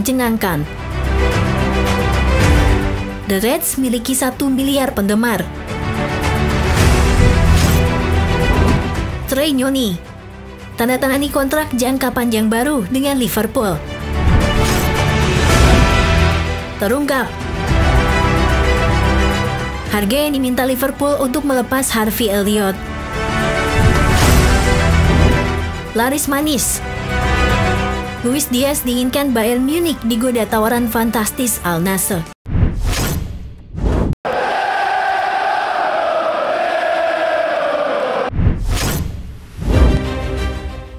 Mencengangkan. The Reds miliki 1 miliar penggemar. Trey Nyoni tanda tangani kontrak jangka panjang baru dengan Liverpool. Terungkap harga yang diminta Liverpool untuk melepas Harvey Elliott. Laris manis. Luis Diaz diinginkan Bayern Munich digoda tawaran fantastis Al Nassr.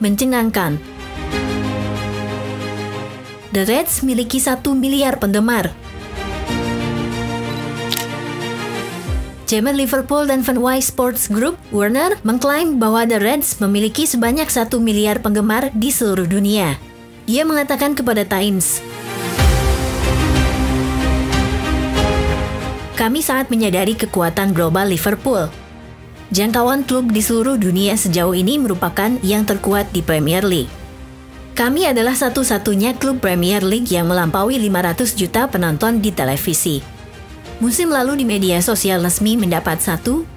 Mencengangkan. The Reds miliki 1 miliar penggemar. Chairman Liverpool dan Fenway Sports Group, Warner, mengklaim bahwa The Reds memiliki sebanyak 1 miliar penggemar di seluruh dunia. Ia mengatakan kepada Times, "Kami sangat menyadari kekuatan global Liverpool. Jangkauan klub di seluruh dunia sejauh ini merupakan yang terkuat di Premier League. Kami adalah satu-satunya klub Premier League yang melampaui 500 juta penonton di televisi. Musim lalu di media sosial resmi mendapat 1,7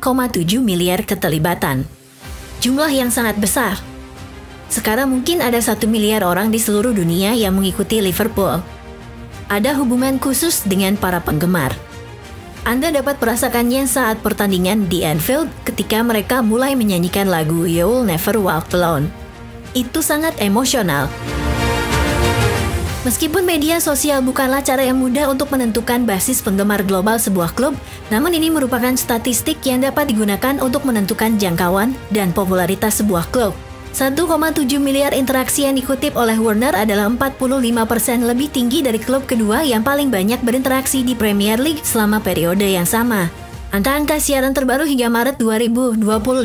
miliar keterlibatan. Jumlah yang sangat besar. Sekarang mungkin ada 1 miliar orang di seluruh dunia yang mengikuti Liverpool. Ada hubungan khusus dengan para penggemar. Anda dapat merasakannya saat pertandingan di Anfield ketika mereka mulai menyanyikan lagu You'll Never Walk Alone. Itu sangat emosional." Meskipun media sosial bukanlah cara yang mudah untuk menentukan basis penggemar global sebuah klub, namun ini merupakan statistik yang dapat digunakan untuk menentukan jangkauan dan popularitas sebuah klub. 1,7 miliar interaksi yang dikutip oleh Warner adalah 45% lebih tinggi dari klub kedua yang paling banyak berinteraksi di Premier League selama periode yang sama. Angka-angka siaran terbaru hingga Maret 2025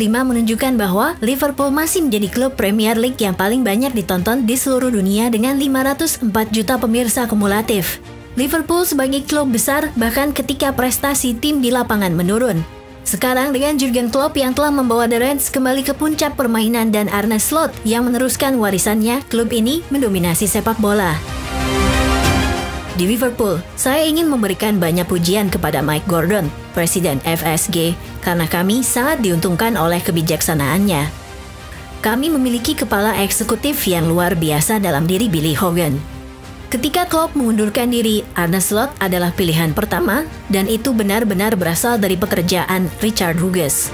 menunjukkan bahwa Liverpool masih menjadi klub Premier League yang paling banyak ditonton di seluruh dunia dengan 504 juta pemirsa kumulatif. Liverpool sebagai klub besar bahkan ketika prestasi tim di lapangan menurun. Sekarang dengan Jurgen Klopp yang telah membawa The Reds kembali ke puncak permainan dan Arne Slot yang meneruskan warisannya, klub ini mendominasi sepak bola. Di Liverpool, saya ingin memberikan banyak pujian kepada Mike Gordon, Presiden FSG, karena kami sangat diuntungkan oleh kebijaksanaannya. Kami memiliki kepala eksekutif yang luar biasa dalam diri Billy Hogan. Ketika Klopp mengundurkan diri, Arne Slot adalah pilihan pertama, dan itu benar-benar berasal dari pekerjaan Richard Hughes.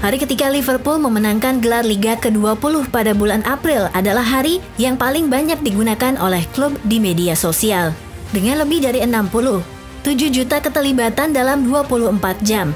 Hari ketika Liverpool memenangkan gelar Liga ke-20 pada bulan April adalah hari yang paling banyak digunakan oleh klub di media sosial. Dengan lebih dari 67 juta keterlibatan dalam 24 jam.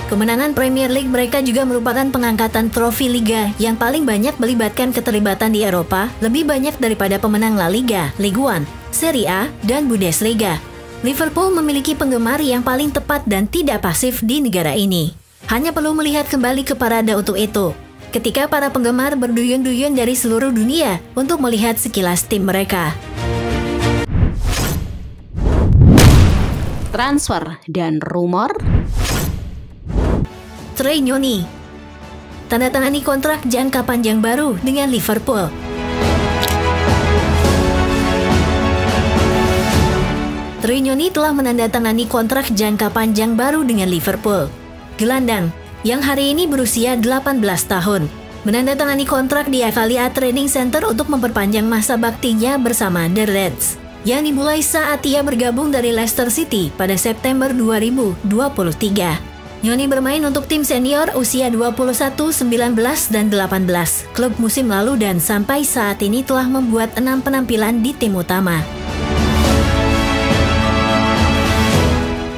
Kemenangan Premier League mereka juga merupakan pengangkatan trofi Liga yang paling banyak melibatkan keterlibatan di Eropa, lebih banyak daripada pemenang La Liga, Ligue 1, Serie A, dan Bundesliga. Liverpool memiliki penggemar yang paling tepat dan tidak pasif di negara ini. Hanya perlu melihat kembali ke parade untuk itu, ketika para penggemar berduyun-duyun dari seluruh dunia untuk melihat sekilas tim mereka. Transfer dan rumor. Trey Nyoni tanda tangani kontrak jangka panjang baru dengan Liverpool. Trey Nyoni telah menandatangani kontrak jangka panjang baru dengan Liverpool. Gelandang, yang hari ini berusia 18 tahun, menandatangani kontrak di Avalia Training Center untuk memperpanjang masa baktinya bersama The Reds, yang dimulai saat ia bergabung dari Leicester City pada September 2023. Nyoni bermain untuk tim senior usia 21, 19, dan 18 klub musim lalu dan sampai saat ini telah membuat 6 penampilan di tim utama.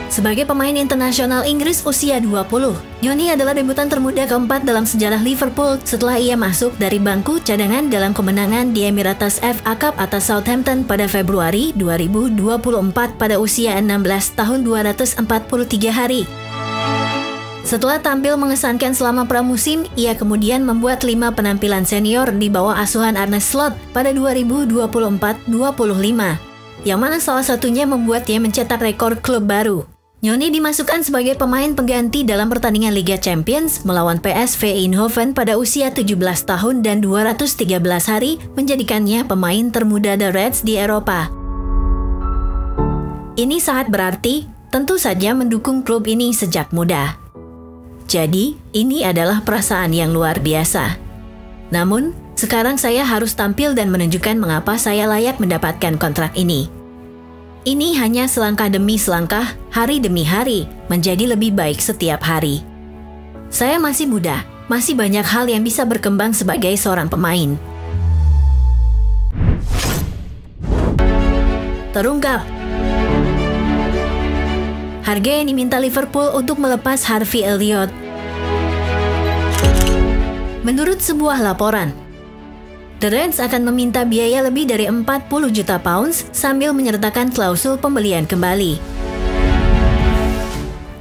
Sebagai pemain internasional Inggris usia 20, Nyoni adalah debutan termuda keempat dalam sejarah Liverpool setelah ia masuk dari bangku cadangan dalam kemenangan di Emirates FA Cup atas Southampton pada Februari 2024 pada usia 16 tahun 243 hari. Setelah tampil mengesankan selama pramusim, ia kemudian membuat 5 penampilan senior di bawah asuhan Arne Slot pada 2024-25, yang mana salah satunya membuat ia mencetak rekor klub baru. Nyoni dimasukkan sebagai pemain pengganti dalam pertandingan Liga Champions melawan PSV Eindhoven pada usia 17 tahun dan 213 hari, menjadikannya pemain termuda The Reds di Eropa. Ini sangat berarti, tentu saja mendukung klub ini sejak muda. Jadi, ini adalah perasaan yang luar biasa. Namun, sekarang saya harus tampil dan menunjukkan mengapa saya layak mendapatkan kontrak ini. Ini hanya selangkah demi selangkah, hari demi hari, menjadi lebih baik setiap hari. Saya masih muda, masih banyak hal yang bisa berkembang sebagai seorang pemain. Terungkap. Harga yang diminta Liverpool untuk melepas Harvey Elliott. Menurut sebuah laporan, The Reds akan meminta biaya lebih dari 40 juta pounds sambil menyertakan klausul pembelian kembali.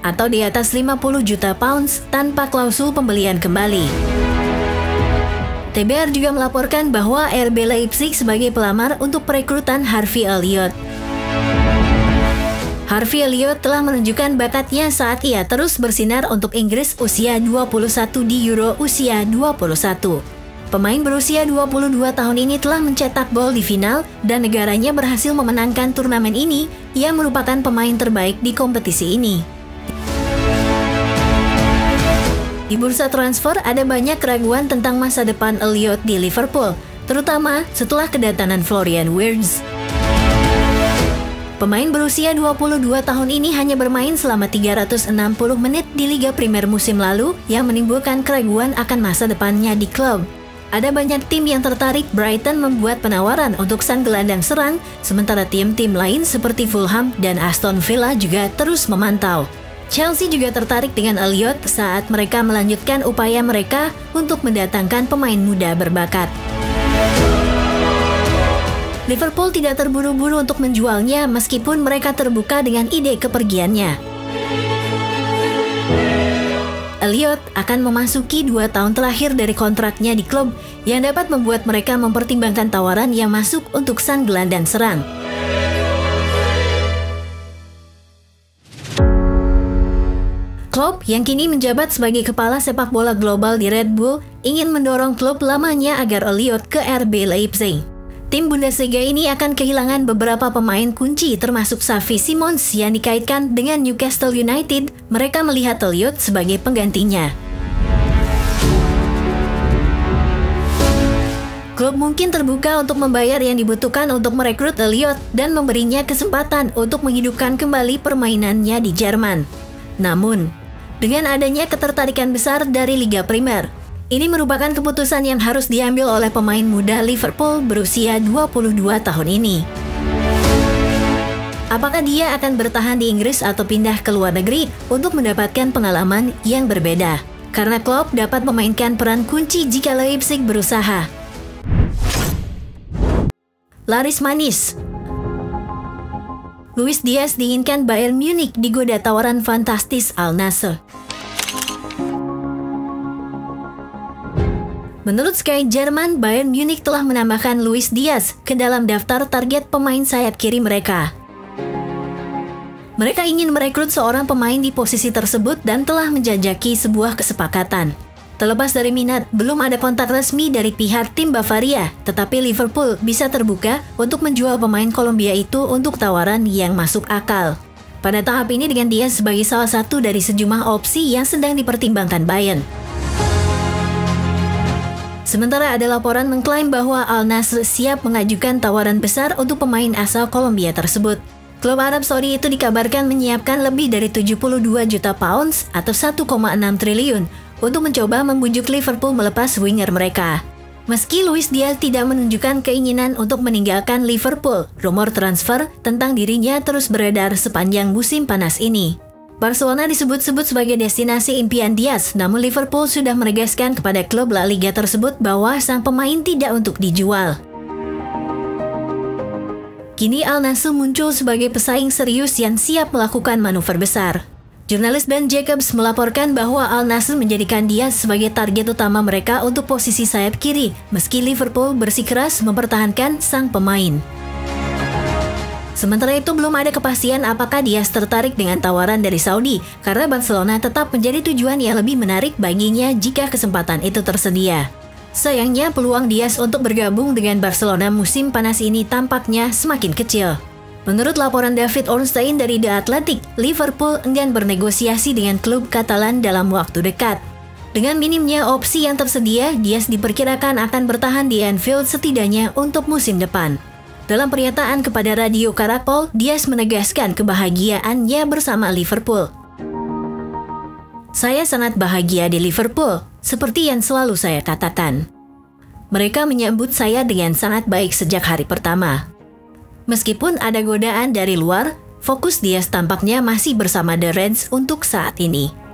Atau di atas 50 juta pounds tanpa klausul pembelian kembali. TBR juga melaporkan bahwa RB Leipzig sebagai pelamar untuk perekrutan Harvey Elliott. Harvey Elliott telah menunjukkan bakatnya saat ia terus bersinar untuk Inggris usia 21 di Euro usia 21. Pemain berusia 22 tahun ini telah mencetak gol di final dan negaranya berhasil memenangkan turnamen ini yang merupakan pemain terbaik di kompetisi ini. Di bursa transfer ada banyak keraguan tentang masa depan Elliott di Liverpool, terutama setelah kedatangan Florian Wirtz. Pemain berusia 22 tahun ini hanya bermain selama 360 menit di Liga Primer musim lalu yang menimbulkan keraguan akan masa depannya di klub. Ada banyak tim yang tertarik. Brighton membuat penawaran untuk sang gelandang serang, sementara tim-tim lain seperti Fulham dan Aston Villa juga terus memantau. Chelsea juga tertarik dengan Elliott saat mereka melanjutkan upaya mereka untuk mendatangkan pemain muda berbakat. Liverpool tidak terburu-buru untuk menjualnya meskipun mereka terbuka dengan ide kepergiannya. Elliott akan memasuki 2 tahun terakhir dari kontraknya di klub yang dapat membuat mereka mempertimbangkan tawaran yang masuk untuk sang gelandang serang. Klopp yang kini menjabat sebagai kepala sepak bola global di Red Bull ingin mendorong klub lamanya agar Elliott ke RB Leipzig. Tim Bundesliga ini akan kehilangan beberapa pemain kunci termasuk Xavi Simons yang dikaitkan dengan Newcastle United. Mereka melihat Elliott sebagai penggantinya. Klub mungkin terbuka untuk membayar yang dibutuhkan untuk merekrut Elliott dan memberinya kesempatan untuk menghidupkan kembali permainannya di Jerman. Namun, dengan adanya ketertarikan besar dari Liga Primer, ini merupakan keputusan yang harus diambil oleh pemain muda Liverpool berusia 22 tahun ini. Apakah dia akan bertahan di Inggris atau pindah ke luar negeri untuk mendapatkan pengalaman yang berbeda? Karena Klopp dapat memainkan peran kunci jika Leipzig berusaha. Laris manis. Luis Diaz diinginkan Bayern Munich digoda tawaran fantastis Al Nassr. Menurut Sky Jerman, Bayern Munich telah menambahkan Luis Diaz ke dalam daftar target pemain sayap kiri mereka. Mereka ingin merekrut seorang pemain di posisi tersebut dan telah menjajaki sebuah kesepakatan. Terlepas dari minat, belum ada kontak resmi dari pihak tim Bavaria, tetapi Liverpool bisa terbuka untuk menjual pemain Kolombia itu untuk tawaran yang masuk akal. Pada tahap ini dengan Diaz sebagai salah satu dari sejumlah opsi yang sedang dipertimbangkan Bayern. Sementara ada laporan mengklaim bahwa Al Nassr siap mengajukan tawaran besar untuk pemain asal Kolombia tersebut. Klub Arab Saudi itu dikabarkan menyiapkan lebih dari 72 juta pounds atau 1,6 triliun untuk mencoba membujuk Liverpool melepas winger mereka. Meski Luis Diaz tidak menunjukkan keinginan untuk meninggalkan Liverpool, rumor transfer tentang dirinya terus beredar sepanjang musim panas ini. Barcelona disebut-sebut sebagai destinasi impian Diaz, namun Liverpool sudah menegaskan kepada klub La Liga tersebut bahwa sang pemain tidak untuk dijual. Kini Al Nassr muncul sebagai pesaing serius yang siap melakukan manuver besar. Jurnalis Ben Jacobs melaporkan bahwa Al Nassr menjadikan Diaz sebagai target utama mereka untuk posisi sayap kiri, meski Liverpool bersikeras mempertahankan sang pemain. Sementara itu belum ada kepastian apakah Diaz tertarik dengan tawaran dari Saudi, karena Barcelona tetap menjadi tujuan yang lebih menarik baginya jika kesempatan itu tersedia. Sayangnya peluang Diaz untuk bergabung dengan Barcelona musim panas ini tampaknya semakin kecil. Menurut laporan David Ornstein dari The Athletic, Liverpool enggan bernegosiasi dengan klub Katalan dalam waktu dekat. Dengan minimnya opsi yang tersedia, Diaz diperkirakan akan bertahan di Anfield setidaknya untuk musim depan. Dalam pernyataan kepada Radio Caracol, Diaz menegaskan kebahagiaannya bersama Liverpool. Saya sangat bahagia di Liverpool, seperti yang selalu saya katakan. Mereka menyambut saya dengan sangat baik sejak hari pertama. Meskipun ada godaan dari luar, fokus Diaz tampaknya masih bersama The Reds untuk saat ini.